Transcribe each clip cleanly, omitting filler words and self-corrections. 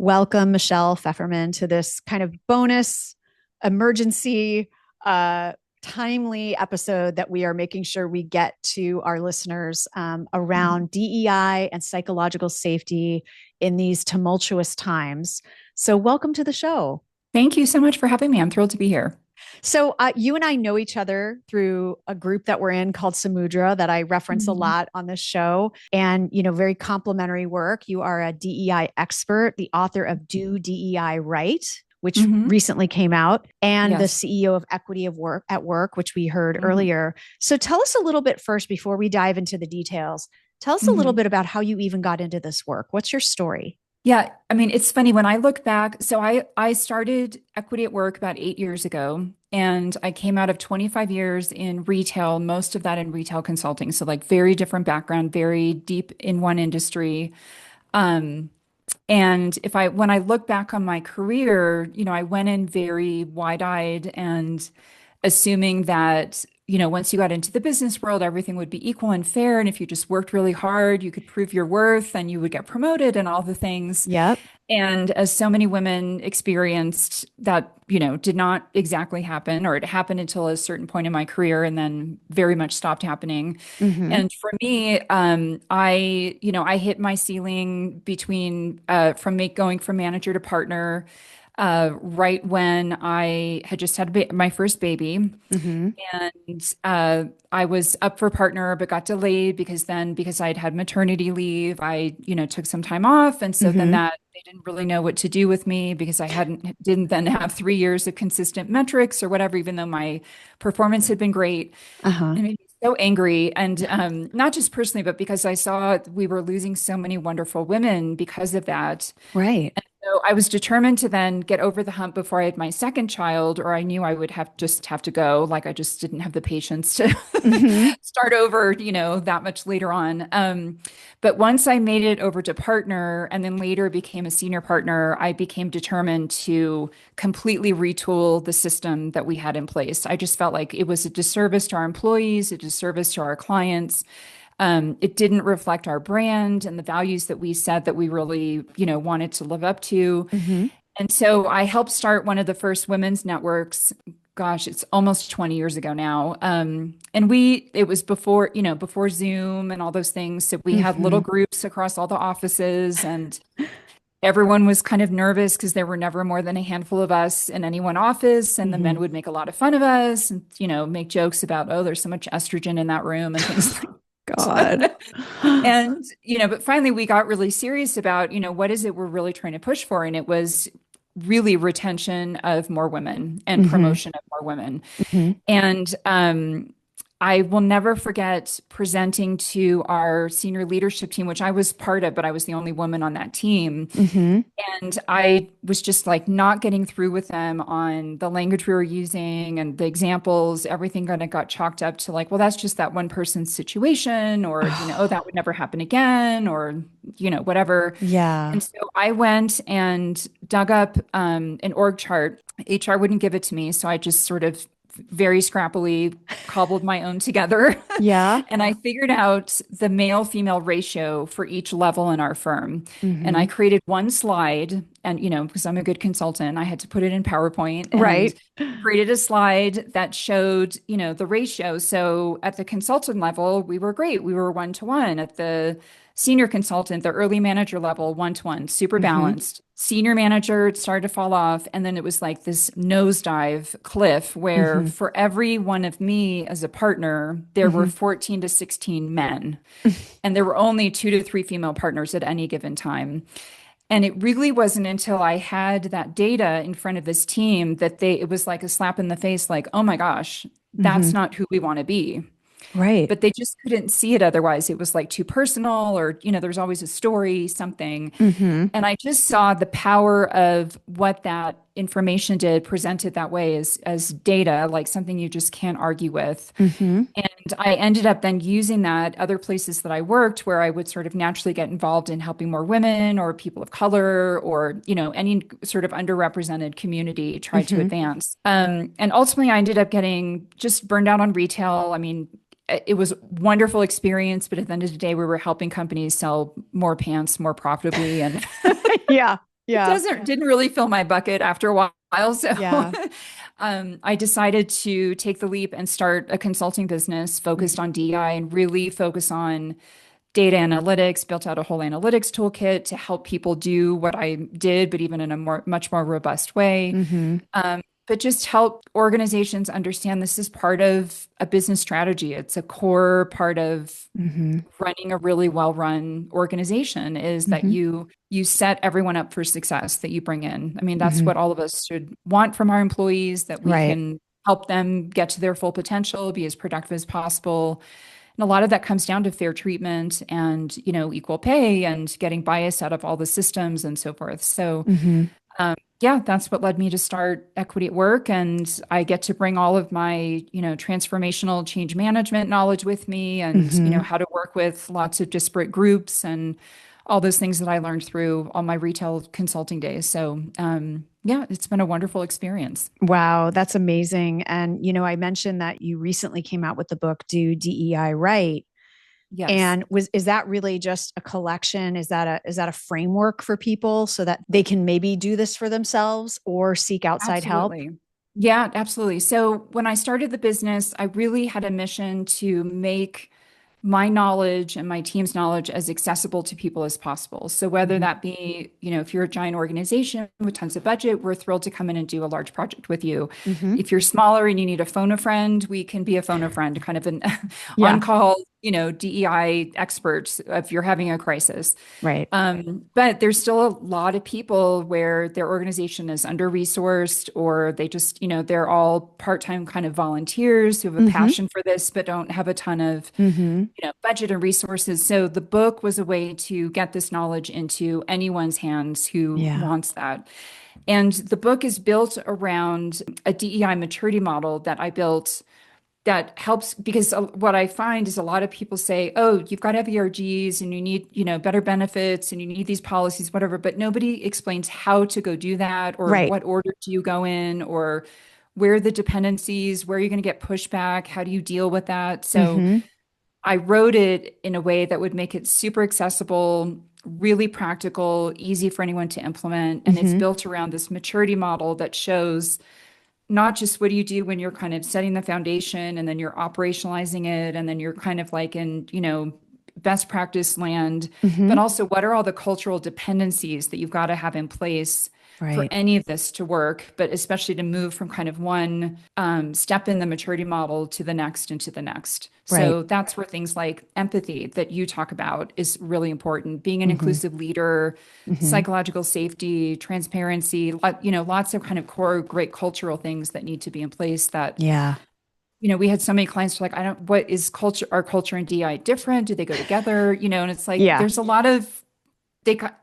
welcome Michelle Feferman to this kind of bonus emergency, timely episode that we are making sure we get to our listeners around DEI and psychological safety in these tumultuous times. So welcome to the show. Thank you so much for having me. I'm thrilled to be here. So you and I know each other through a group that we're in called Samudra that I reference a Mhm. lot on this show. And, very complimentary work. You are a DEI expert, the author of Do DEI Right, which Mhm. recently came out, and the Yes. CEO of Equity of Work at Work, which we heard Mhm. earlier. So tell us a little bit first before we dive into the details. Tell us a little Mhm. bit about how you even got into this work. What's your story? Yeah, I mean, it's funny when I look back. So I started Equity at Work about 8 years ago, and I came out of 25 years in retail, most of that in retail consulting. So like very different background, very deep in one industry. Um, and if I when I look back on my career, I went in very wide-eyed and assuming that, once you got into the business world, everything would be equal and fair. And if you just worked really hard, you could prove your worth and you would get promoted and all the things. Yep. And as so many women experienced, that, did not exactly happen, or it happened until a certain point in my career and then very much stopped happening. Mm-hmm. And for me, I hit my ceiling between going from manager to partner right when I had just had my first baby. Mm-hmm. And I was up for partner, but got delayed because I'd had maternity leave, I, took some time off. And so then Mm-hmm. they didn't really know what to do with me because didn't then have 3 years of consistent metrics or whatever, even though my performance had been great. Uh-huh. It made me so angry. And not just personally, but because I saw we were losing so many wonderful women because of that. Right. So I was determined to then get over the hump before I had my second child, or I knew I would have to go. Like I just didn't have the patience to Mm-hmm. start over, that much later on. But once I made it over to partner and then later became a senior partner, I became determined to completely retool the system that we had in place. I just felt like it was a disservice to our employees, a disservice to our clients. It didn't reflect our brand and the values that we said that we really, wanted to live up to. Mm-hmm. And so I helped start one of the first women's networks. Gosh, it's almost 20 years ago now. It was before, before Zoom and all those things. So we had little Mm-hmm. groups across all the offices, and everyone was kind of nervous because there were never more than a handful of us in any one office. And the men Mm-hmm. would make a lot of fun of us and, make jokes about, oh, there's so much estrogen in that room and things like God. that. And, but finally we got really serious about, what is it we're really trying to push for? And it was really retention of more women and Mm-hmm. promotion of more women. Mm-hmm. And I will never forget presenting to our senior leadership team, which I was part of, but I was the only woman on that team. Mm-hmm. And I was just like not getting through with them on the language we were using and the examples. Everything kind of got chalked up to like, well, that's just that one person's situation, or, oh, that would never happen again, or, whatever. Yeah. And so I went and dug up an org chart. HR wouldn't give it to me. So I just sort of very scrappily cobbled my own together. Yeah. And I figured out the male female ratio for each level in our firm. And I Mm-hmm. created one slide. And, because I'm a good consultant, I had to put it in PowerPoint and Right. created a slide that showed, the ratio. So at the consultant level, we were great. We were 1-to-1. At the senior consultant, the early manager level, 1-to-1, super Mm-hmm. balanced. Senior manager, it started to fall off. And then it was like this nosedive cliff where Mm-hmm. for every one of me as a partner, there were Mm-hmm. 14 to 16 men. And there were only 2 to 3 female partners at any given time. And it really wasn't until I had that data in front of this team that it was like a slap in the face, like, oh my gosh, Mm-hmm. that's not who we want to be. Right. But they just couldn't see it otherwise. It was like too personal, or, there's always a story, something. Mm-hmm. And I just saw the power of what that information did presented that way as data, like something you just can't argue with. Mm-hmm. And I ended up then using that other places that I worked where I would sort of naturally get involved in helping more women or people of color or, any sort of underrepresented community try to Mm-hmm. advance. And ultimately, I ended up getting just burned out on retail. I mean, it was a wonderful experience, but at the end of the day, we were helping companies sell more pants more profitably. And Yeah. it Yeah. didn't really fill my bucket after a while. So Yeah. I decided to take the leap and start a consulting business focused Mhm. on DEI and really focus on data analytics, built out a whole analytics toolkit to help people do what I did, but even in a much more robust way. Mhm. But just help organizations understand this is part of a business strategy. It's a core part of Mhm. running a really well-run organization is that Mhm. you set everyone up for success that you bring in. I mean, that's Mhm. what all of us should want from our employees, that we Right. can help them get to their full potential, be as productive as possible. And a lot of that comes down to fair treatment and, equal pay and getting bias out of all the systems and so forth. So Mhm. yeah, that's what led me to start Equity at Work. And I get to bring all of my, transformational change management knowledge with me and, Mhm. how to work with lots of disparate groups and all those things that I learned through all my retail consulting days. So, yeah, it's been a wonderful experience. Wow, that's amazing. And I mentioned that you recently came out with the book Do DEI Right. Yes, And is that really just a collection? Is that a framework for people so that they can maybe do this for themselves or seek outside help? absolutely. Yeah, absolutely. So when I started the business, I really had a mission to make my knowledge and my team's knowledge as accessible to people as possible. So whether Mhm. that be, if you're a giant organization with tons of budget, we're thrilled to come in and do a large project with you. Mhm. If you're smaller and you need a phone a friend, we can be a phone a friend, kind of an Yeah. on-call, DEI expert if you're having a crisis. Right. But there's still a lot of people where their organization is under-resourced or they just, they're all part-time kind of volunteers who have a Mhm. passion for this, but don't have a ton of, Mhm. budget and resources. So the book was a way to get this knowledge into anyone's hands who Yeah. wants that. And the book is built around a DEI maturity model that I built that helps because what I find is a lot of people say, "Oh, you've got to have ERGs and you need, better benefits and you need these policies, whatever," but nobody explains how to go do that or Right. what order do you go in or where are the dependencies, where are you going to get pushback, how do you deal with that? So Mhm. I wrote it in a way that would make it super accessible, really practical, easy for anyone to implement, and it's Mhm. built around this maturity model that shows not just what do you do when you're kind of setting the foundation and then you're operationalizing it and then you're kind of like in, best practice land, but Mhm. also what are all the cultural dependencies that you've got to have in place for Right. any of this to work, but especially to move from kind of one step in the maturity model to the next and to the next. Right. So that's where things like empathy that you talk about is really important. Being an Mhm. inclusive leader, Mhm. psychological safety, transparency, lots of kind of core great cultural things that need to be in place that, Yeah. we had so many clients who are like, I don't, what is culture, our culture and DI different? Do they go together? And it's like, Yeah. there's a lot of,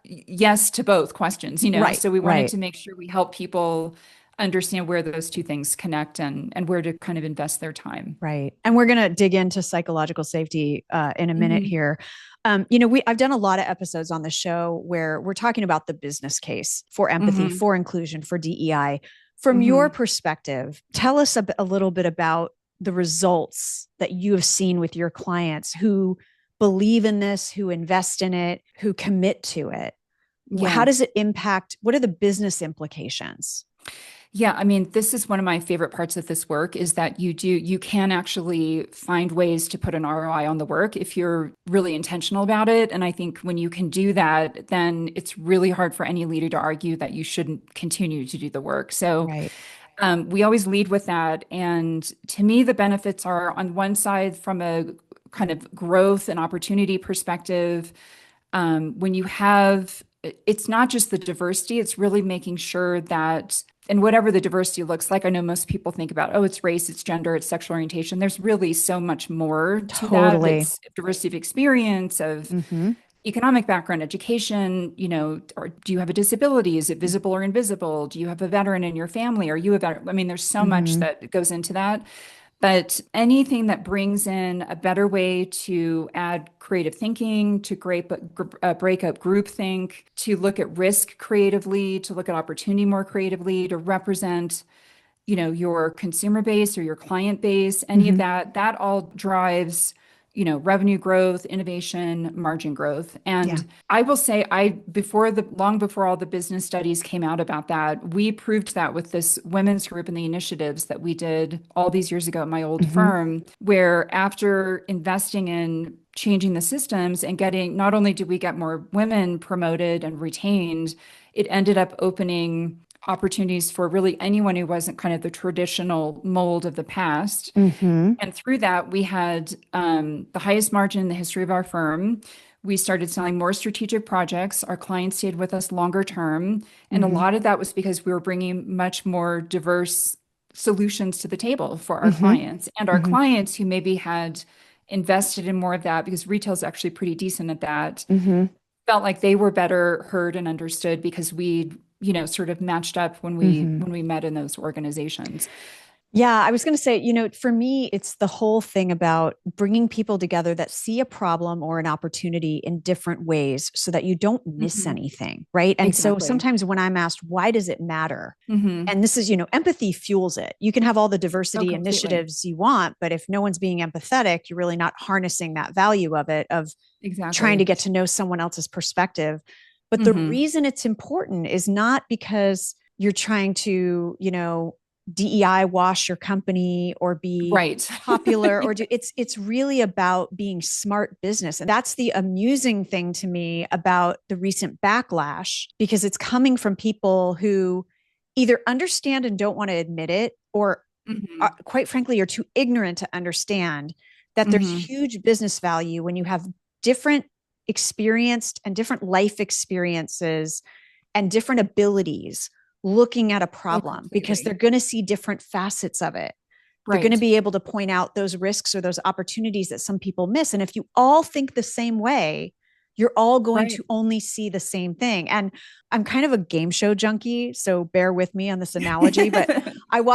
yes to both questions, Right. so we wanted Right. to make sure we help people understand where those two things connect and where to kind of invest their time. Right. And we're going to dig into psychological safety in a minute Hmm. here. I've done a lot of episodes on the show where we're talking about the business case for empathy, Hmm. for inclusion, for DEI. From your Hmm. perspective, tell us a little bit about the results that you have seen with your clients who believe in this, who invest in it, who commit to it. How Yeah. does it impact? What are the business implications? Yeah, I mean, this is one of my favorite parts of this work is that you can actually find ways to put an ROI on the work if you're really intentional about it. And I think when you can do that, then it's really hard for any leader to argue that you shouldn't continue to do the work. So Right. we always lead with that. And to me, the benefits are on one side from a kind of growth and opportunity perspective. When you have, it's not just the diversity, it's really making sure that, and whatever the diversity looks like, I know most people think about, oh, it's race, it's gender, it's sexual orientation. There's really so much more to that. Totally. It's diversity of experience, of Mm-hmm. economic background, education, or do you have a disability? Is it visible or invisible? Do you have a veteran in your family? Are you a veteran? I mean, there's so much Mm-hmm. that goes into that. But anything that brings in a better way to add creative thinking, to break up groupthink, to look at risk creatively, to look at opportunity more creatively, to represent, your consumer base or your client base, any of Mm-hmm. that, that all drives, revenue growth, innovation, margin growth. Yeah. And I will say, long before all the business studies came out about that, we proved that with this women's group and the initiatives that we did all these years ago at my old Hmm. firm, where after investing in changing the systems and getting, not only did we get more women promoted and retained, it ended up opening opportunities for really anyone who wasn't kind of the traditional mold of the past. Hmm. And through that, we had the highest margin in the history of our firm. We started selling more strategic projects. Our clients stayed with us longer term. And a Hmm. lot of that was because we were bringing much more diverse solutions to the table for our Hmm. clients. And our Hmm. clients who maybe had invested in more of that, because retail is actually pretty decent at that, Hmm. felt like they were better heard and understood because we, sort of matched up when we Hmm. when we met in those organizations. Yeah, I was going to say, for me, it's the whole thing about bringing people together that see a problem or an opportunity in different ways so that you don't miss Mhm. anything. Right. And so Exactly. sometimes when I'm asked, why does it matter? Hmm. And this is, empathy fuels it. You can have all the Oh, diversity completely. initiatives you want, but if no one's being empathetic, you're really not harnessing that value of it, of trying to Exactly. get to know someone else's perspective. But the Hmm. reason it's important is not because you're trying to, DEI wash your company or be Right. popular or do it's really about being smart business. And that's the amusing thing to me about the recent backlash, because it's coming from people who either understand and don't want to admit it, or Hmm. quite frankly are too ignorant to understand that there's Hmm. huge business value when you have different experienced and different life experiences and different abilities looking at a Oh, problem, because they're completely. going to see different facets of it. They're going to Right. be able to point out those risks or those opportunities that some people miss. And if you all think the same way, you're all going Right. to only see the same thing. And I'm kind of a game show junkie, so bear with me on this analogy, but I'm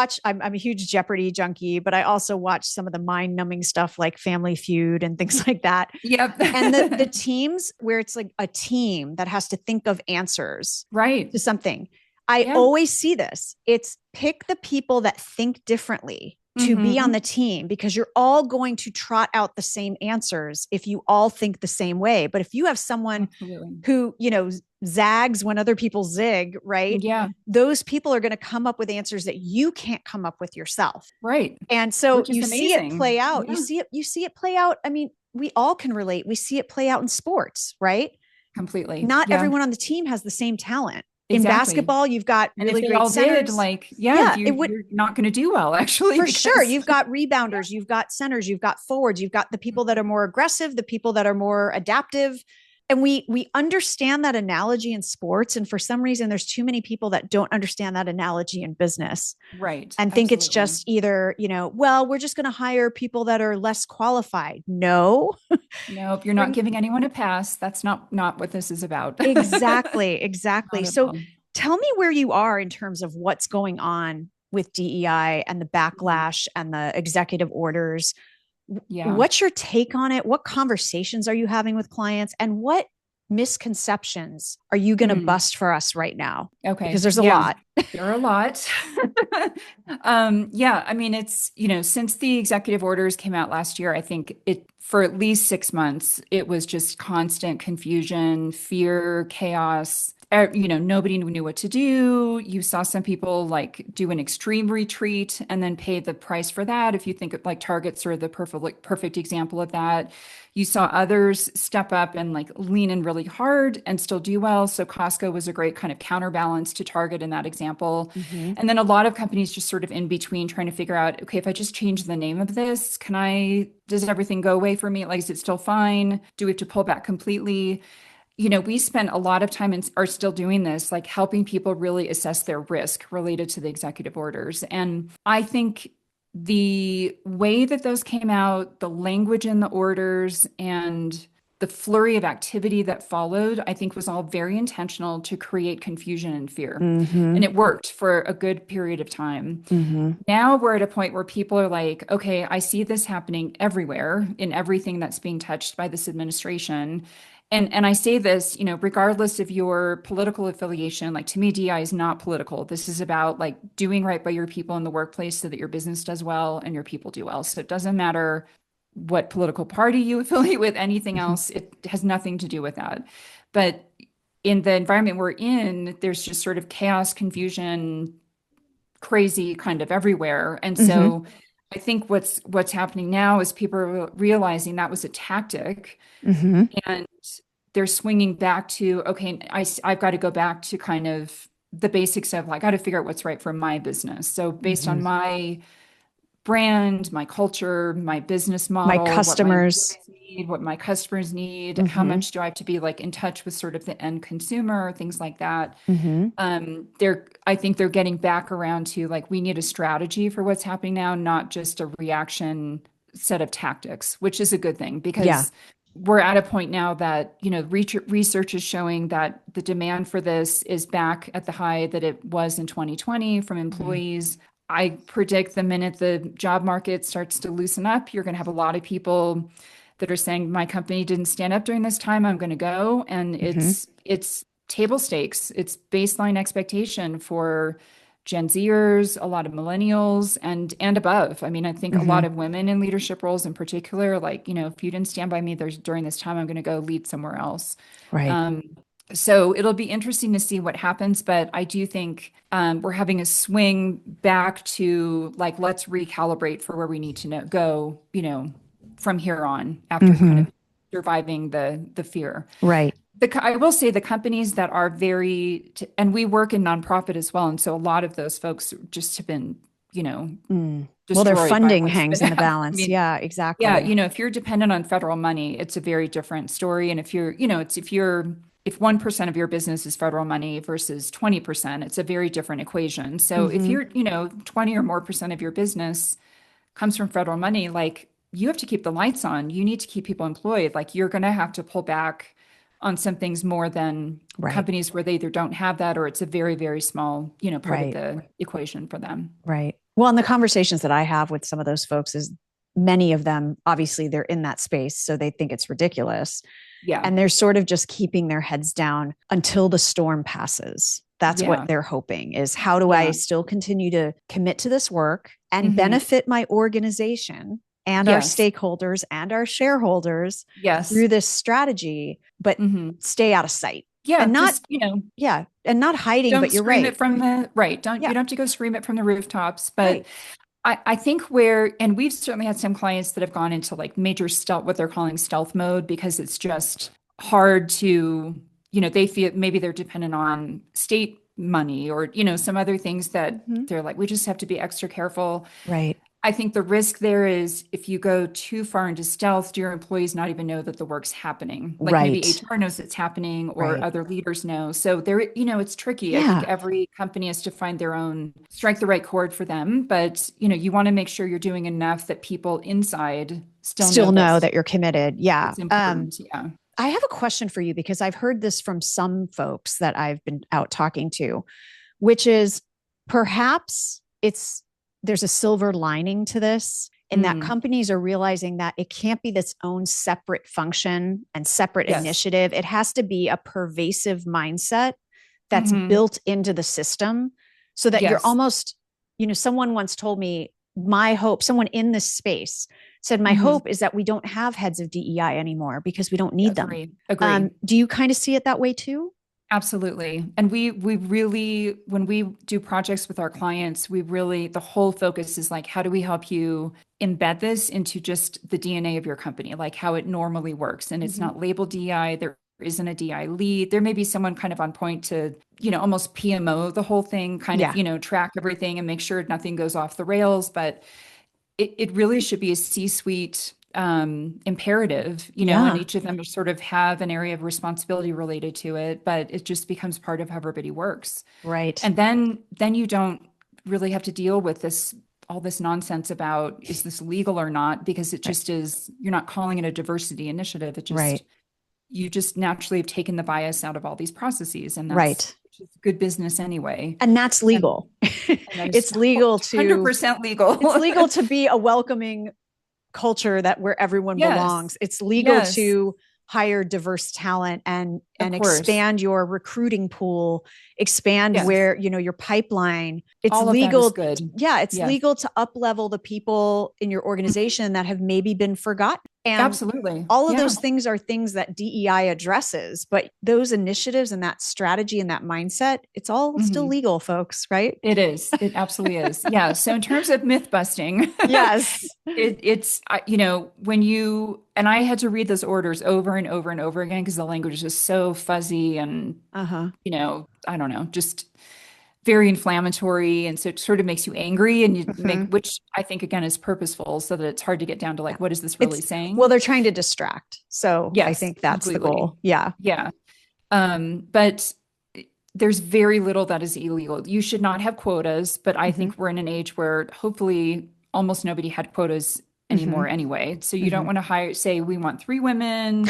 a huge Jeopardy junkie, but I also watch some of the mind numbing stuff like Family Feud and things like that. Yep. And the teams where it's like a team that has to think of answers Right. to something, I Yeah. always see this. It's pick the people that think differently to be on Hmm. the team, because you're all going to trot out the same answers if you all think the same way. But if you have someone Absolutely. who, zags when other people zig, right? Yeah. Those people are going to come up with answers that you can't come up with yourself. Right. And so Which is you see it amazing. play out. Yeah. You see it play out. I mean, we all can relate. We see it play out in sports, right? Completely. Not Yeah. everyone on the team has the same talent. In Exactly. basketball, you've got And if really they great all did, centers. like, yeah, Yeah, it would you're not going to do well, actually, for sure. because You've got yeah. rebounders, you've got centers, you've got forwards, you've got the people that are more aggressive, the people that are more adaptive. And we understand that analogy in sports. And for some reason, there's too many people that don't understand that analogy in business Right. and think it's Absolutely. just either, well, we're just going to hire people that are less qualified. No, Nope, you're not bring giving anyone a pass. That's not what this is about. exactly, Not exactly. at So all. tell me where you are in terms of what's going on with DEI and the Mhm. backlash and the executive orders. Yeah. What's your take on it? What conversations are you having with clients? And what misconceptions are you going to Mm. bust for us right now? Because Okay. there's a Yeah. lot. There are a lot. Yeah, I mean, it's, since the executive orders came out last year, I think for at least 6 months, it was just constant confusion, fear, chaos. Nobody knew what to do. You saw some people like do an extreme retreat and then pay the price for that. If you think of like Target's are the perfect example of that. You saw others step up and like lean in really hard and still do well. So Costco was a great kind of counterbalance to Target in that example. Mm-hmm. And then a lot of companies just sort of in between trying to figure out, okay, if I just change the name of this, does everything go away for me? Like, is it still fine? Do we have to pull back completely? We spent a lot of time and are still doing this, like helping people really assess their risk related to the executive orders. And I think the way that those came out, the language in the orders, and the flurry of activity that followed, I think was all very intentional to create confusion and fear. And Mm-hmm. it worked for a good period of time. Mm-hmm. Now we're at a point where people are like, okay, I see this happening everywhere in everything that's being touched by this administration. And I say this, regardless of your political affiliation, like to me, DI is not political. This is about like doing right by your people in the workplace so that your business does well and your people do well. So it doesn't matter what political party you affiliate with, anything else. It has nothing to do with that. But in the environment we're in, there's just sort of chaos, confusion, crazy kind of everywhere. And Mm-hmm. so I think what's happening now is people are realizing that was a tactic, Mm-hmm. and they're swinging back to, okay, I've got to go back to kind of the basics of like, I got to figure out what's right for my business. So based Mm-hmm. on my brand, my culture, my business My model, what my customers. employees need, what my customers need, how Mm-hmm. much do I have to be like in touch with sort of the end consumer, things like that. Mm-hmm. I think they're getting back around to like, we need a strategy for what's happening now, not just a reaction set of tactics, which is a good thing Yeah. because we're at a point now that, research is showing that the demand for this is back at the high that it was in 2020 from Mm-hmm. employees. I predict the minute the job market starts to loosen up, you're going to have a lot of people that are saying my company didn't stand up during this time, I'm going to go. And Mm-hmm. it's table stakes. It's baseline expectation for Gen Zers, a lot of millennials and above. I mean, I think a Mm-hmm. lot of women in leadership roles in particular, like, if you didn't stand by me during this time, I'm going to go lead somewhere else. Right. Um, so it'll be interesting to see what happens, but I do think we're having a swing back to like, let's recalibrate for where we need to go, from here on after kind Mm-hmm. of surviving the fear. Right. I will say the companies that are and we work in nonprofit as well. And so a lot of those folks just have been, you know, Mm. Well, their destroyed by funding what's hangs been in the happening. I balance. mean, Yeah, yeah, exactly. if you're dependent on federal money, it's a very different story. And if 1% of your business is federal money versus 20%, it's a very different equation. So if Mm-hmm. you're, 20 or more percent of your business comes from federal money, like you have to keep the lights on. You need to keep people employed. Like you're going to have to pull back on some things more than Right. companies where they either don't have that or it's a very, very small, part of Right. the equation for them. Right. Well, and the conversations that I have with some of those folks is many of them, obviously, they're in that space. So they think it's ridiculous. Yeah. And they're sort of just keeping their heads down until the storm passes. That's what Yeah. they're hoping is how do I Yeah. still continue to commit to this work and Hmm. benefit my organization and our Yes. stakeholders and our shareholders Yes. through this strategy, but Hmm. stay out of sight Yeah. and not, Just, yeah, and not hiding, don't but you're scream right. it from the right. Don't, Yeah, you don't have to go scream it from the rooftops, but right. I think and we've certainly had some clients that have gone into like major stealth, what they're calling stealth mode, because it's just hard to, they feel maybe they're dependent on state money or, some other things that Mm-hmm. they're like, we just have to be extra careful. Right. I think the risk there is if you go too far into stealth, do your employees not even know that the work's happening? Like maybe Right. HR knows it's happening or Right. other leaders know. So there, it's tricky. I think Yeah. every company has to find their own, strike the right chord for them. But, you want to make sure you're doing enough that people inside still know Still know that that you're committed. Yeah. it's important. Yeah. I have a question for you because I've heard this from some folks that I've been out talking to, which is perhaps there's a silver lining to this in that Mm, companies are realizing that it can't be this own separate function and separate yes. initiative. It has to be a pervasive mindset that's Hmm. built into the system so that you're Yes. almost, someone once told me, my hope, someone in this space said, my Hmm. hope is that we don't have heads of DEI anymore because we don't need them. Agree. Agree. Do you kind of see it that way too? Absolutely. And we really, when we do projects with our clients, the whole focus is like, how do we help you embed this into just the DNA of your company, like how it normally works? And it's Mm-hmm. not labeled DI. There isn't a DI lead. There may be someone kind of on point to, almost PMO the whole thing, kind of, Yeah. track everything and make sure nothing goes off the rails. But it really should be a C-suite imperative, and Yeah. each of them sort of have an area of responsibility related to it, but it just becomes part of how everybody works. Right. And then you don't really have to deal with all this nonsense about is this legal or not, because it Right. just is, you're not calling it a diversity initiative. Right. You just naturally have taken the bias out of all these processes, and that's Right. just good business anyway. And that's And, legal. and that is It's legal to 100% legal. it's legal to be a welcoming culture that where everyone Yes. belongs. It's legal Yes. to hire diverse talent Of and course. expand your recruiting pool, expand Yes. where, your pipeline. It's All of that is legal. good. Yeah, it's Yes. legal to up level the people in your Mhm. organization that have maybe been forgotten. And Absolutely. all of Yeah. those things are things that DEI addresses, but those initiatives and that strategy and that mindset, it's all still Mhm. legal, folks, right? It is. It absolutely is. Yeah. So in terms of myth busting, Yes. when and I had to read those orders over and over and over again because the language is just so fuzzy and, Uh-huh. I don't know, just very inflammatory. And so it sort of makes you angry and Mm-hmm. which I think again is purposeful so that it's hard to get down to Yeah. like, what is this really It's Well, saying? they're trying to distract. So I Yes, think that's the completely. goal. Yeah. Yeah. But there's very little that is illegal. You should not have quotas, but I Mm-hmm. think we're in an age where hopefully almost nobody had quotas Mm-hmm. anymore anyway. So you don't Mm-hmm. want to say we want 3 women,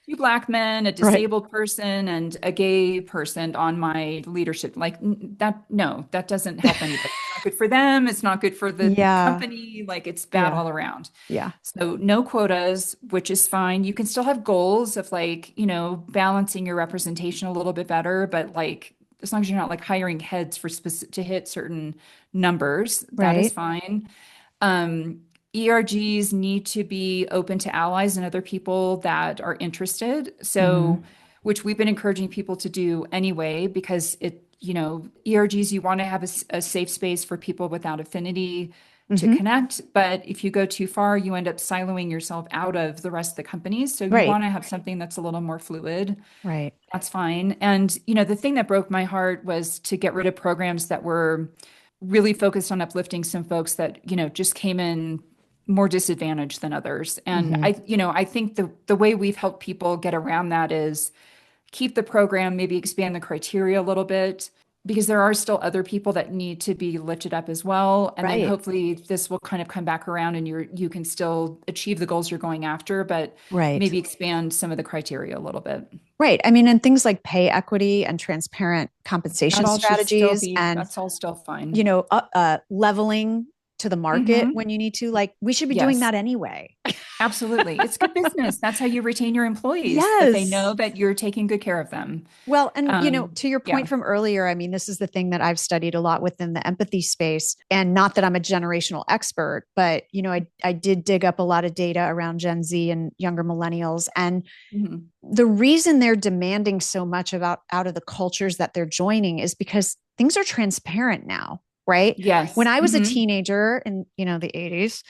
2 Black men, a Right. disabled person, and a gay person on my leadership. Like that, no, that doesn't help anybody. It's not good for them. It's not good for the Yeah. company. Like it's bad Yeah. all around. Yeah. So no quotas, which is fine. You can still have goals of like, balancing your representation a little bit better, but like as long as you're not like hiring heads for specific to hit certain numbers, that is Right. fine. ERGs need to be open to allies and other people that are interested. Mm-hmm. So, which we've been encouraging people to do anyway, because ERGs, you want to have a safe space for people without affinity to Mm-hmm. connect. But if you go too far, you end up siloing yourself out of the rest of the companies. So you Right. want to have something that's a little more fluid. Right. That's fine. And, the thing that broke my heart was to get rid of programs that were really focused on uplifting some folks that, just came in more disadvantaged than others. And Mm-hmm. I think the way we've helped people get around that is keep the program, maybe expand the criteria a little bit, because there are still other people that need to be lifted up as well. And then Right. hopefully this will kind of come back around and you can still achieve the goals you're going after, but Right. maybe expand some of the criteria a little bit. Right. I mean, and things like pay equity and transparent That compensation all should still strategies be, and, that's all still fine. leveling to the market Hmm. when you need to, like, we should be doing Yes, that anyway. absolutely. It's good business. That's how you retain your employees, that they know Yes. that you're taking good care of them. Well, and to your Yeah. point from earlier, I mean, this is the thing that I've studied a lot within the empathy space. And not that I'm a generational expert, but I did dig up a lot of data around Gen Z and younger millennials. And Mhm. the reason they're demanding so much about out of the cultures that they're joining is because things are transparent now, right? When Yes. I was a Hmm. teenager in the 80s,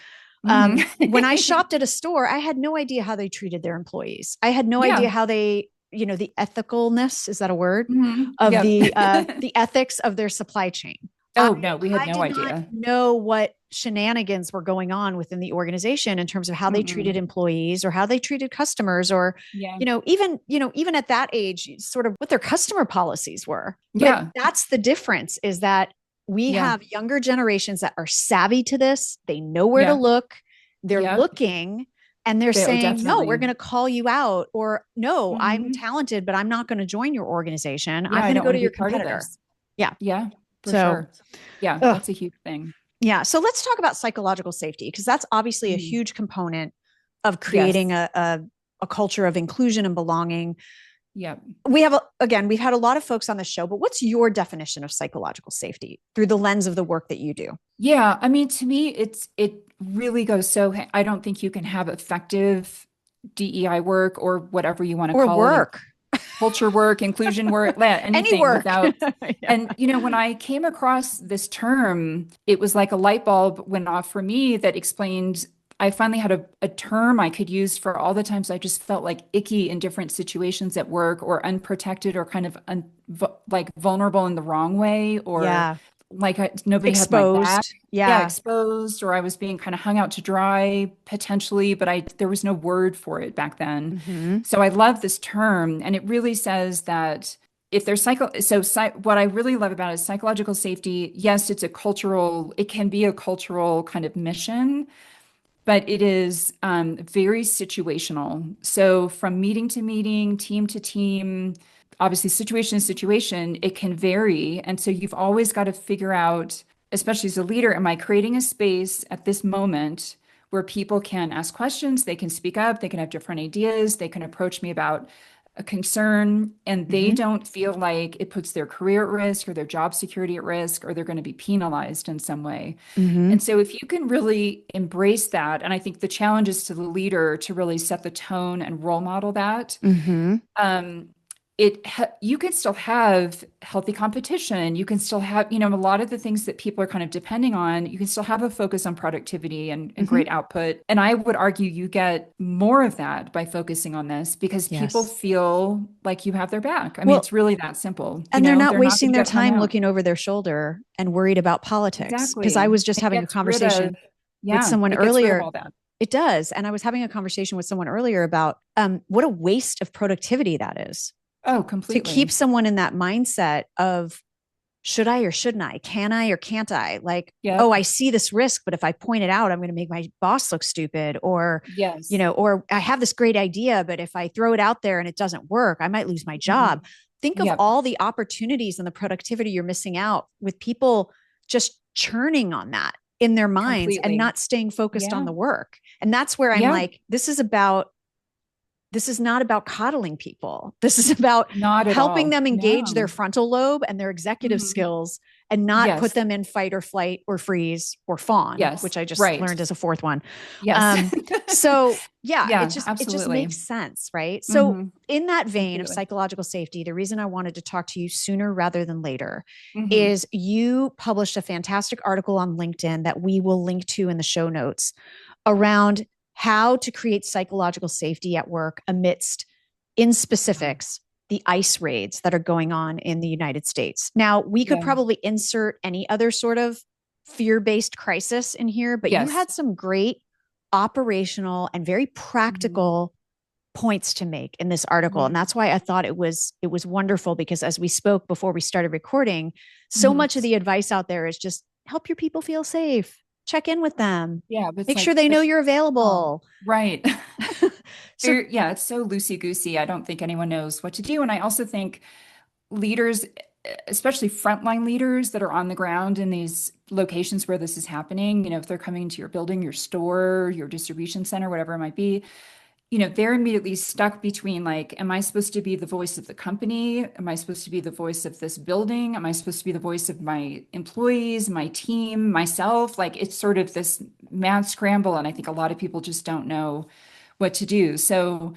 Hmm. when I shopped at a store, I had no idea how they treated their employees. I had no idea Yeah. how they, the ethicalness, is that a word? Hmm. Of Yep. the ethics of their supply chain. I Oh, no, we had I no did not idea. know what shenanigans were going on within the organization in terms of how they treated Mm-mm. employees or how they treated customers, or Yeah. even at that age, sort of what their customer policies were. But Yeah. that's the difference, is that we Yeah. have younger generations that are savvy to this. They know where to Yeah. look. They're Yep. looking and they're Oh, saying, no, we're definitely. going to call you out, or no, I'm Hmm. talented, but I'm not going to join your organization. Yeah, I'm I going to don't go want to to be your part of competitor. this. Yeah. Yeah, for So, sure. Yeah, ugh, that's a huge thing. yeah. So let's talk about psychological safety, because that's obviously a Mhm. huge component of creating Yes. a culture of inclusion and belonging. Yep. Again, we've had a lot of folks on the show, but what's your definition of psychological safety through the lens of the work that you do? Yeah, I mean, to me, it really goes so. I don't think you can have effective DEI work or whatever you want to Or call it, work, culture work, inclusion work, any anything work. without. Yeah. And when I came across this term, it was like a light bulb went off for me that explained. I finally had a term I could use for all the times I just felt like icky in different situations at work, or unprotected, or kind of like vulnerable in the wrong way, or Yeah. like nobody had my back. Exposed. Yeah, Yeah. exposed, or I was being kind of hung out to dry potentially, but there was no word for it back then. Mm-hmm. So I love this term, and it really says that if there's what I really love about it is psychological safety. Yes, it can be a cultural kind of mission, but it is very situational. So from meeting to meeting, team to team, obviously situation to situation, it can vary. And so you've always got to figure out, especially as a leader, am I creating a space at this moment where people can ask questions, they can speak up, they can have different ideas, they can approach me about a concern, and they Mm-hmm. don't feel like it puts their career at risk or their job security at risk, or they're going to be penalized in some way. Mm-hmm. And so if you can really embrace that, and I think the challenge is to the leader to really set the tone and role model that, Mm-hmm. um, you can still have healthy competition. You can still have, a lot of the things that people are kind of depending on. You can still have a focus on productivity and Mm-hmm. great output. And I would argue you get more of that by focusing on this because people Yes. feel like you have their back. I mean, Well, it's really that simple. and they're not They're not wasting going to their get hung time out. looking over their shoulder and worried about politics. Because I Exactly. was just It having a gets rid of, conversation with yeah, someone it gets rid of earlier. all that. It does. And I was having a conversation with someone earlier about what a waste of productivity that is, Oh, to keep completely. someone in that mindset of should I or shouldn't I? Can I or can't I? Like, oh, Yep. I see this risk, but if I point it out, I'm going to make my boss look stupid. Or, Yes. or I have this great idea, but if I throw it out there and it doesn't work, I might lose my Mhm. job. Think of Yep. all the opportunities and the productivity you're missing out with people just churning on that in their minds and Completely. not staying focused on Yeah. the work. And that's where I'm Yeah. like, this is not about coddling people. This is about Not at helping all. them engage their No. frontal lobe and their executive Mhm. skills and not put Yes. them in fight or flight or freeze or fawn, Yes. which I just Right. learned as a fourth one. Yes. Um, so yeah, Yeah, it just absolutely. makes sense, right? So Hmm. in that vein of Completely. psychological safety, the reason I wanted to talk to you sooner rather than later Hmm. is you published a fantastic article on LinkedIn that we will link to in the show notes around how to create psychological safety at work amidst, in Yeah. specifics, the ICE raids that are going on in the United States. Now, we could Yeah. probably insert any other sort of fear based crisis in here, but you Yes. had some great operational and very Hmm. practical points to make in this article, and Hmm. that's why I thought it was wonderful, because as we spoke before we started recording, so Hmm. much of the advice out there is just help your people feel safe, check in with them, Yeah, but it's make sure like, they know but you're oh, available. right. So Yeah, it's so loosey-goosey. I don't think anyone knows what to do. And I also think leaders, especially frontline leaders that are on the ground in these locations where this is happening, if they're coming to your building, your store, your distribution center, whatever it might be, they're immediately stuck between like, am I supposed to be the voice of the company? Am I supposed to be the voice of this building? Am I supposed to be the voice of my employees, my team, myself? Like it's sort of this mad scramble. And I think a lot of people just don't know what to do. So,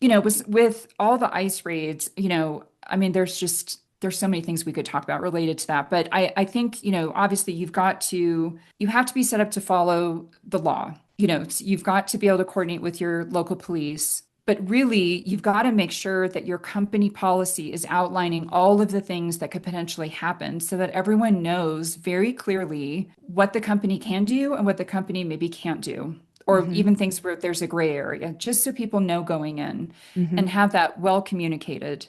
with all the ICE raids, I mean, there's so many things we could talk about related to that. But I think, obviously you have to be set up to follow the law. You've got to be able to coordinate with your local police. But really, you've got to make sure that your company policy is outlining all of the things that could potentially happen so that everyone knows very clearly what the company can do and what the company maybe can't do, or mhm, even things where there's a gray area, just so people know going in mhm, and have that well communicated.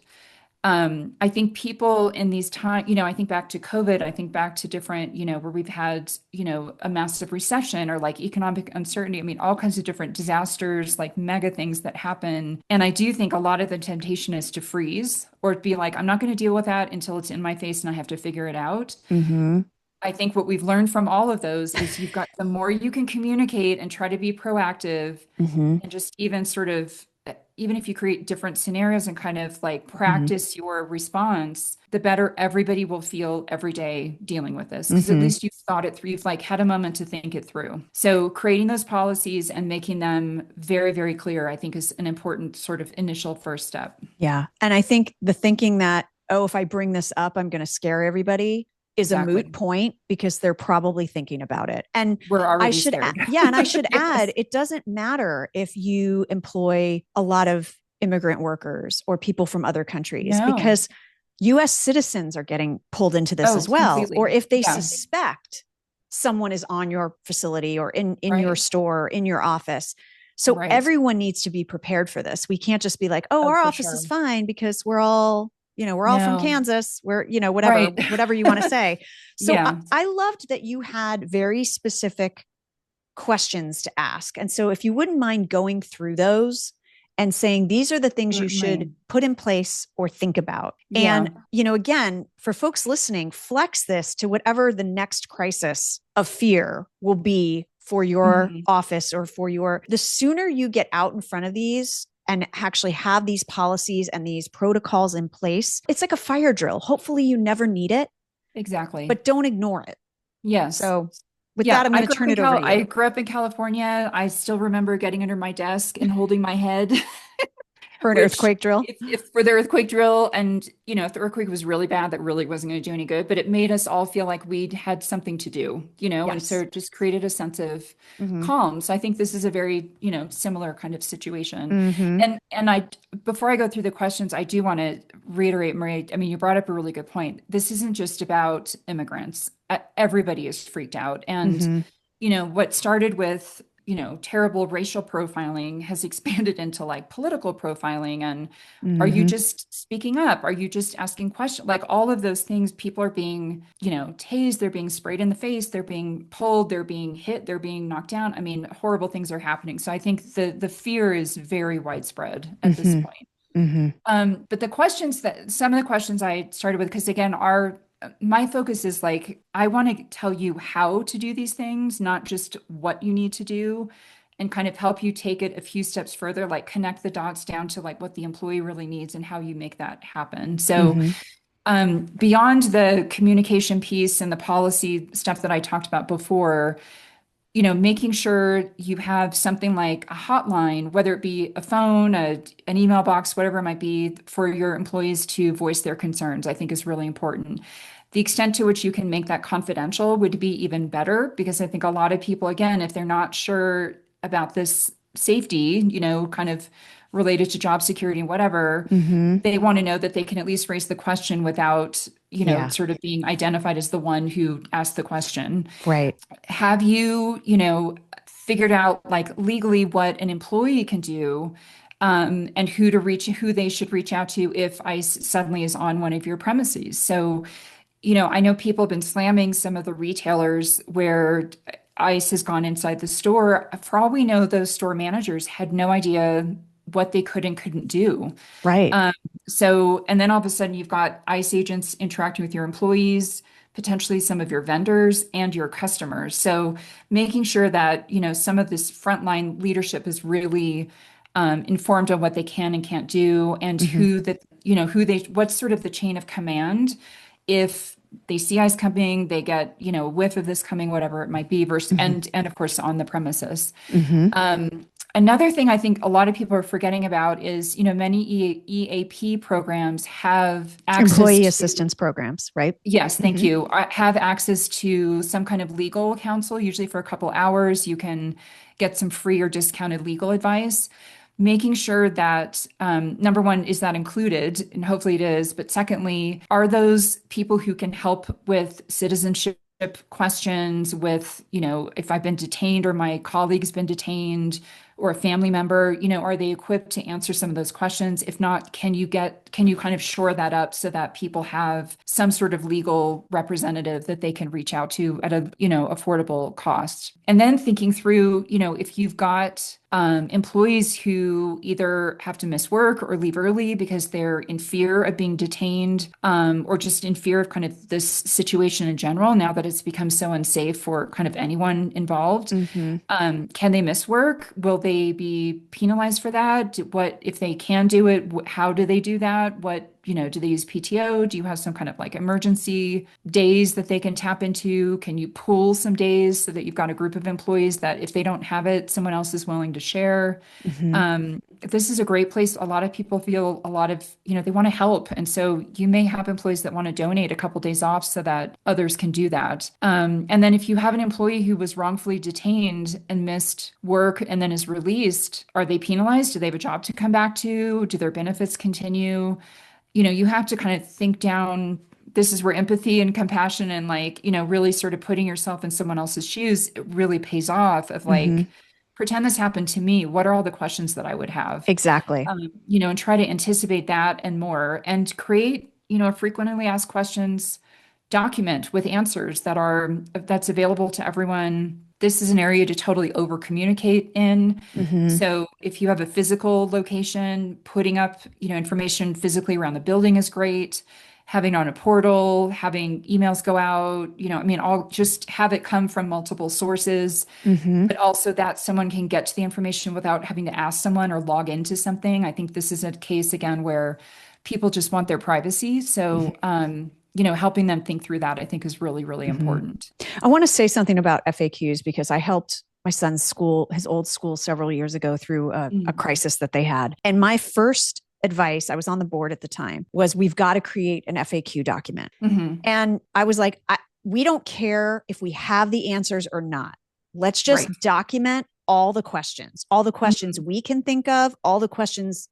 I think people in these times, I think back to COVID, I think back to different, where we've had, a massive recession or like economic uncertainty. I mean, all kinds of different disasters, like mega things that happen. And I do think a lot of the temptation is to freeze or be like, I'm not going to deal with that until it's in my face and I have to figure it out. mhm, I think what we've learned from all of those is you've got the more you can communicate and try to be proactive mhm, and just even sort of, even if you create different scenarios and kind of like mhm, practice your response, the better everybody will feel every day dealing with this. Because at mhm. least you've thought it through, you've like had a moment to think it through. So creating those policies and making them very, very clear, I think is an important sort of initial first step. Yeah. And I think the thinking that, oh, if I bring this up, I'm going to scare everybody is a moot Exactly. point, because they're probably thinking about it. And We're I already should, scared. yeah, and I should Yes. add, it doesn't matter if you employ a lot of immigrant workers or people from other countries, No. because US citizens are getting pulled into this Oh, as well. Or completely. if they Yeah. suspect someone is on your facility or in your Right. store, in your office. So Right. everyone needs to be prepared for this. We can't just be like, oh, Oh, our for office is sure. fine because we're all from No. Kansas. We're, Right. whatever you want to say. So Yeah. I loved that you had very specific questions to ask. And so if you wouldn't mind going through those and saying, these are the things you should Certainly. put in place or think about. Yeah. And, again, for folks listening, flex this to whatever the next crisis of fear will be for your Mhm. office or for your, the sooner you get out in front of these and actually have these policies and these protocols in place, it's like a fire drill. Hopefully you never need it, Exactly. but don't ignore it. Yes. So with that, Yeah, I'm going to turn it over to I you. grew up in California. I still remember getting under my desk and holding my head. For an Which earthquake drill. if for the earthquake drill, and if the earthquake was really bad, that really wasn't going to do any good, but it made us all feel like we'd had something to do, and so Yes. it just created a sense of Mm-hmm. calm. So I think this is a very, similar kind of situation. Mm-hmm. And I before I go through the questions, I do want to reiterate, Marie, I mean, you brought up a really good point. This isn't just about immigrants. Everybody is freaked out. And Mm-hmm. what started with terrible racial profiling has expanded into like political profiling. And are you Mm-hmm. just speaking up? Are you just asking questions? Like all of those things, people are being, tased, they're being sprayed in the face, they're being pulled, they're being hit, they're being knocked down. I mean, horrible things are happening. So I think the fear is very widespread at this Mm-hmm. point. Mm-hmm. But some of the questions I started with, because again, my focus is like, I want to tell you how to do these things, not just what you need to do, and kind of help you take it a few steps further, like connect the dots down to like what the employee really needs and how you make that happen. So, Mm-hmm. beyond the communication piece and the policy stuff that I talked about before, making sure you have something like a hotline, whether it be a phone, an email box, whatever it might be, for your employees to voice their concerns, I think is really important. The extent to which you can make that confidential would be even better, because I think a lot of people, again, if they're not sure about this safety, kind of related to job security and whatever, Mm-hmm. they want to know that they can at least raise the question without, Yeah. sort of being identified as the one who asked the question. Right. Have you, figured out like legally what an employee can do, and who they should reach out to if ICE suddenly is on one of your premises? So, I know people have been slamming some of the retailers where ICE has gone inside the store. For all we know, those store managers had no idea what they could and couldn't do. Right. Um, so, and then all of a sudden you've got ICE agents interacting with your employees, potentially some of your vendors and your customers. So making sure that, some of this frontline leadership is really informed on what they can and can't do, and Mm-hmm. what's sort of the chain of command. If they see ICE coming, they get, a whiff of this coming, whatever it might be, versus, Mm-hmm. and of course on the premises. Mm-hmm. Another thing I think a lot of people are forgetting about is, many EAP programs have access Employee to, assistance programs, right? yes, thank Mm-hmm. you, have access to some kind of legal counsel, usually for a couple hours. You can get some free or discounted legal advice. Making sure that, number one, is that included? And hopefully it is. But secondly, are those people who can help with citizenship questions, with, if I've been detained or my colleague's been detained or a family member, are they equipped to answer some of those questions? If not, can you kind of shore that up so that people have some sort of legal representative that they can reach out to at a, affordable cost? And then thinking through, if you've got employees who either have to miss work or leave early because they're in fear of being detained, or just in fear of kind of this situation in general, now that it's become so unsafe for kind of anyone involved. Mm-hmm. Can they miss work? Will they be penalized for that? What if they can do it? How do they do that? Do they use PTO? Do you have some kind of like emergency days that they can tap into? Can you pool some days so that you've got a group of employees that if they don't have it, someone else is willing to share? Mm-hmm. This is a great place. A lot of people feel a lot of, they want to help. And so you may have employees that want to donate a couple days off so that others can do that. And then if you have an employee who was wrongfully detained and missed work and then is released, are they penalized? Do they have a job to come back to? Do their benefits continue? You have to kind of think down. This is where empathy and compassion and like, really sort of putting yourself in someone else's shoes, it really pays off of Mm-hmm. like, pretend this happened to me. What are all the questions that I would have? Exactly. And try to anticipate that and more, and create, a frequently asked questions document with answers that's available to everyone. This is an area to totally over communicate in. Mm-hmm. So if you have a physical location, putting up, information physically around the building is great. having on a portal, having emails go out, I mean, all just have it come from multiple sources, Mm-hmm. but also that someone can get to the information without having to ask someone or log into something. I think this is a case again where people just want their privacy. So, helping them think through that, I think is really, really Mm-hmm. important. I want to say something about FAQs because I helped my son's school, his old school, several years ago through a Mm. crisis that they had. And my first advice, I was on the board at the time, was we've got to create an FAQ document. Hmm. And I was like, we don't care if we have the answers or not. Let's just Right. document all the questions Mhm. we can think of, all the questions,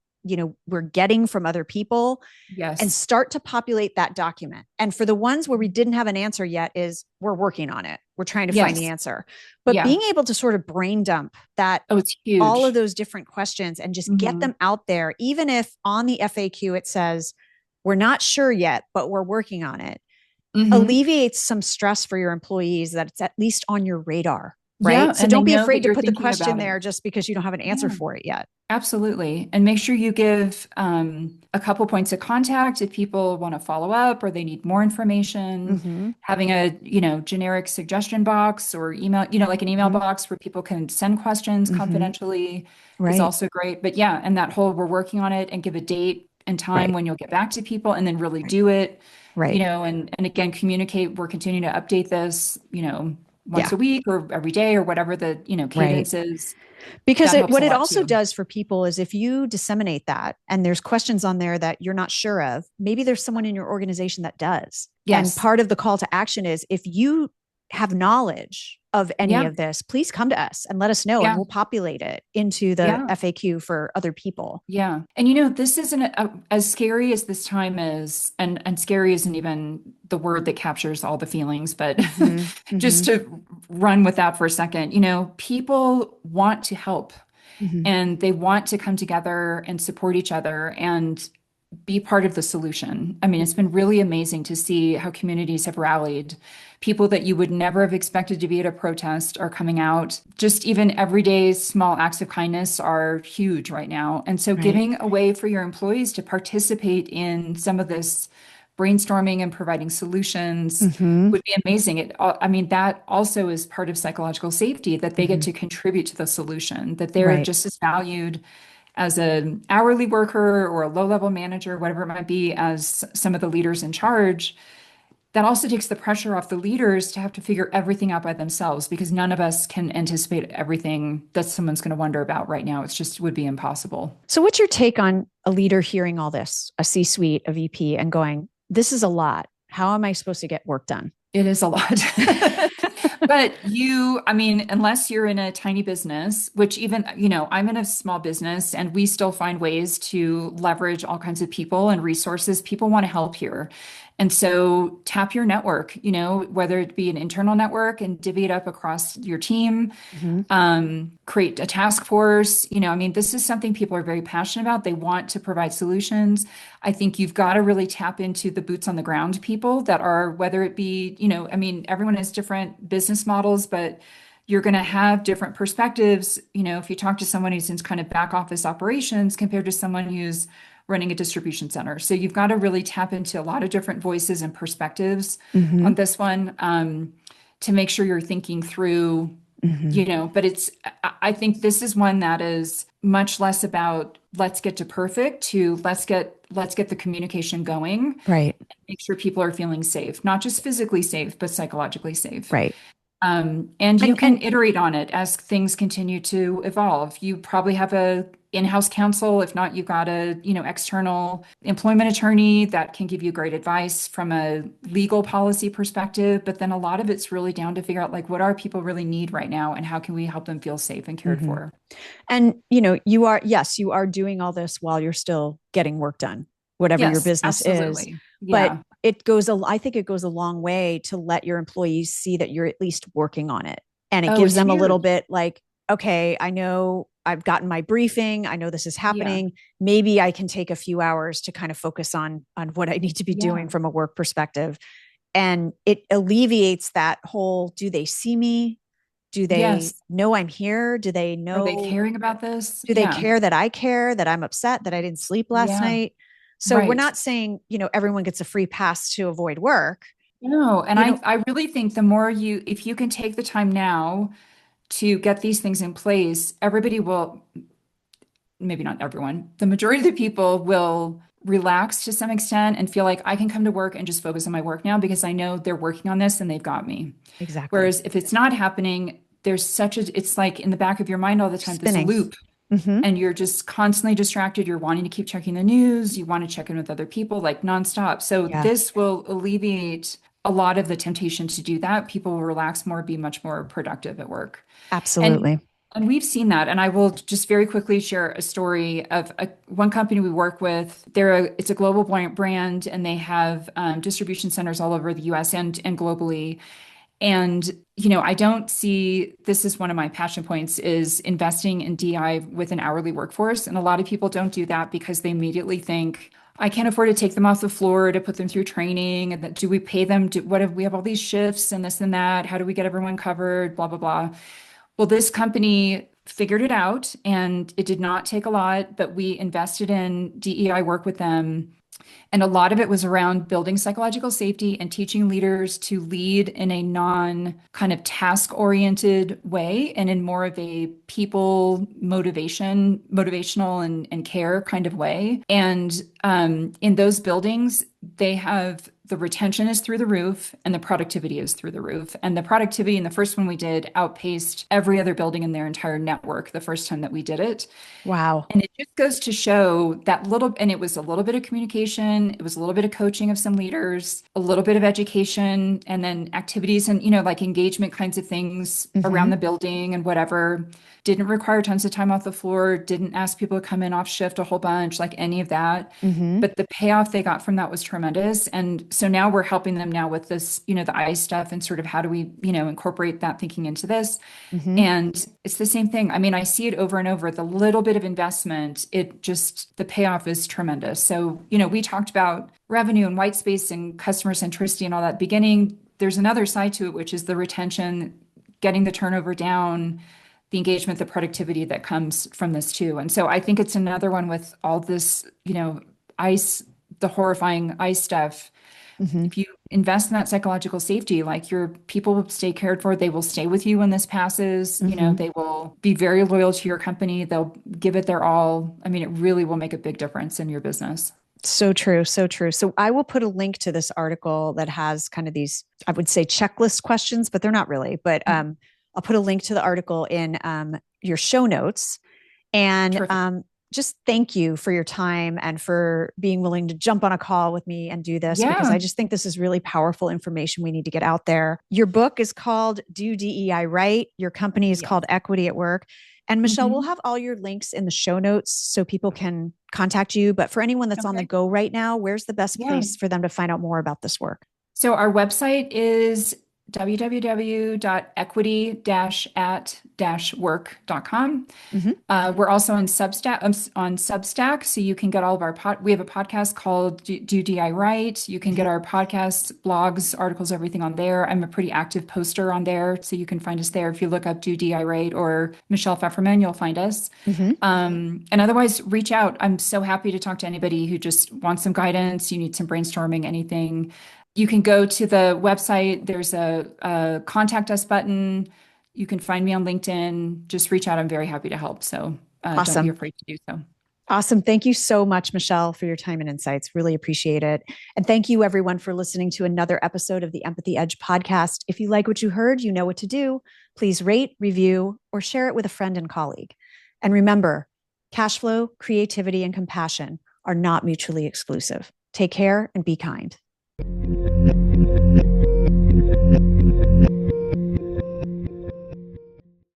we're getting from other people, and Yes. start to populate that document. And for the ones where we didn't have an answer yet, is we're working on it. We're trying to find the Yes. answer. But Yeah. being able to sort of brain dump that, Oh, it's all of huge. those different questions and just get Hmm. them out there, even if on the FAQ it says, we're not sure yet, but we're working on it, Hmm. alleviates some stress for your employees that it's at least on your radar, Yeah. right? So And they don't be know that afraid to you're put the thinking question about it. there just because you don't have an answer Yeah. for it yet. Absolutely. And make sure you give a couple points of contact if people want to follow up or they need more information. Mm-hmm. Having a, generic suggestion box or email, like an email Mm-hmm. box where people can send questions Mm-hmm. confidentially is Right. also great. But yeah, and that whole we're working on it and give a date and time Right. when you'll get back to people and then really Right. do it, Right. and again, communicate. We're continuing to update this, once Yeah. a week or every day or whatever the, Right. cadence is. Because That helps what a it lot also too. does for people is if you disseminate that and there's questions on there that you're not sure of, maybe there's someone in your organization that does. And Yes. part of the call to action is if you have knowledge of any Yeah. of this, please come to us and let us know, and Yeah. we'll populate it into the Yeah. FAQ for other people. Yeah. And this isn't as scary as this time is, and scary isn't even the word that captures all the feelings, but Mm-hmm. Mm-hmm. just to run with that for a second, people want to help Mm-hmm. and they want to come together and support each other and be part of the solution. I mean, it's been really amazing to see how communities have rallied. People that you would never have expected to be at a protest are coming out. Just even everyday small acts of kindness are huge right now. And so Right. giving a way for your employees to participate in some of this brainstorming and providing solutions Mm-hmm. would be amazing. I mean, that also is part of psychological safety, that they get Mm-hmm. to contribute to the solution, that they're Right. just as valued as an hourly worker or a low-level manager, whatever it might be, as some of the leaders in charge. That also takes the pressure off the leaders to have to figure everything out by themselves because none of us can anticipate everything that someone's going to wonder about right now. It's just would be impossible. So, what's your take on a leader hearing all this, a C suite, a VP, and going, this is a lot. How am I supposed to get work done? It is a lot. But I mean, unless you're in a tiny business, which even, I'm in a small business and we still find ways to leverage all kinds of people and resources. People want to help here. And so tap your network, whether it be an internal network and divvy it up across your team, Mm-hmm. create a task force. I mean, this is something people are very passionate about. They want to provide solutions. I think you've got to really tap into the boots on the ground people that are, whether it be, I mean, everyone has different business models, but you're going to have different perspectives. If you talk to someone who's in kind of back office operations compared to someone who's running a distribution center. So you've got to really tap into a lot of different voices and perspectives Mm-hmm. on this one, to make sure you're thinking through, Mm-hmm. but I think this is one that is much less about let's get to perfect to let's get the communication going, Right. make sure people are feeling safe, not just physically safe, but psychologically safe. Right. And you And can iterate on it as things continue to evolve. You probably have a in-house counsel. If not, you've got a, external employment attorney that can give you great advice from a legal policy perspective. But then a lot of it's really down to figure out like what our people really need right now and how can we help them feel safe and cared mm-hmm. for. and you are doing all this while you're still getting work done, whatever your Yes, business is. absolutely. But Yeah. I think it goes a long way to let your employees see that you're at least working on it. And it Oh, gives it's them a little huge. bit like, okay, I know I've gotten my briefing. I know this is Yeah. happening. Maybe I can take a few hours to kind of focus on what I need to be Yeah. doing from a work perspective. And it alleviates that whole, do they see me? Do they Yes. know I'm here? Are they Know caring about this? do they Yeah. care that I care, that I'm upset, that I didn't sleep last Yeah. night? So we're Right. not saying, everyone gets a free pass to avoid work. No, and You know, I really think the more if you can take the time now to get these things in place, everybody will, maybe not everyone, the majority of the people will relax to some extent and feel like I can come to work and just focus on my work now because I know they're working on this and they've got me. exactly. Whereas if it's not happening, it's like in the back of your mind all the time, this Spinning. loop, Hmm. and you're just constantly distracted. You're wanting to keep checking the news. You want to check in with other people like nonstop. So Yeah, this will alleviate a lot of the temptation to do that. People will relax more, be much more productive at work. And absolutely. and we've seen that. And I will just very quickly share a story of one company we work with. It's a global brand, and they have distribution centers all over the U.S. and globally. And, I don't see this is one of my passion points is investing in DI with an hourly workforce. And a lot of people don't do that because they immediately think, I can't afford to take them off the floor to put them through training. And that, do we pay them? What if we have all these shifts and this and that? How do we get everyone covered? Blah, blah, blah. Well, this company figured it out and it did not take a lot, but we invested in DEI work with them, and a lot of it was around building psychological safety and teaching leaders to lead in a non kind of task oriented way and in more of a people motivational and care kind of way. And in those buildings, they have the retention is through the roof and the productivity is through the roof. And the productivity in the first one we did outpaced every other building in their entire network the first time that we did it. Wow. And it just goes to show that and it was a little bit of communication, it was a little bit of coaching of some leaders, a little bit of education, and then activities and, like engagement kinds of things around Hmm. the building and whatever. Didn't require tons of time off the floor, didn't ask people to come in off shift a whole bunch, like any of that. Hmm. But the payoff they got from that was tremendous. And so now we're helping them now with this, the ICE stuff and sort of how do we, incorporate that thinking into this. Hmm. And it's the same thing. I mean, I see it over and over. The little bit of investment, the payoff is tremendous. So, we talked about revenue and white space and customer centricity and all that beginning. There's another side to it, which is the retention, getting the turnover down, the engagement, the productivity that comes from this too. And so I think it's another one with all this, ICE, the horrifying ICE stuff. Hmm. If you invest in that psychological safety, like your people will stay cared for, they will stay with you when this passes, Hmm. they will be very loyal to your company, they'll give it their all. I mean, it really will make a big difference in your business. So true. So true. So I will put a link to this article that has kind of these, I would say checklist questions, but they're not really, but I'll put a link to the article in your show notes. And Terrific. just thank you for your time and for being willing to jump on a call with me and do this, because Yeah. I just think this is really powerful information we need to get out there. Your book is called Do DEI Right. Your company is Yes. called Equity at Work. And Michelle, we'll Hmm. have all your links in the show notes so people can contact you. But for anyone that's on the Okay. go right now, where's the best Yeah. place for them to find out more about this work? So our website is www.equity-at-work.com. Mm-hmm. We're also on Substack, so you can get all of our we have a podcast called Do DI Right. You can Mm-hmm. get our podcasts, blogs, articles, everything on there. I'm a pretty active poster on there, so you can find us there. If you look up Do DI Right or Michelle Feferman, you'll find us. Mm-hmm. And otherwise, reach out. I'm so happy to talk to anybody who just wants some guidance, you need some brainstorming, anything. You can go to the website. There's a contact us button. You can find me on LinkedIn. Just reach out. I'm very happy to help. So don't be Awesome. afraid to do so. Awesome. Thank you so much, Michelle, for your time and insights. Really appreciate it. And thank you, everyone, for listening to another episode of the Empathy Edge podcast. If you like what you heard, you know what to do. Please rate, review, or share it with a friend and colleague. And remember, cash flow, creativity, and compassion are not mutually exclusive. Take care and be kind.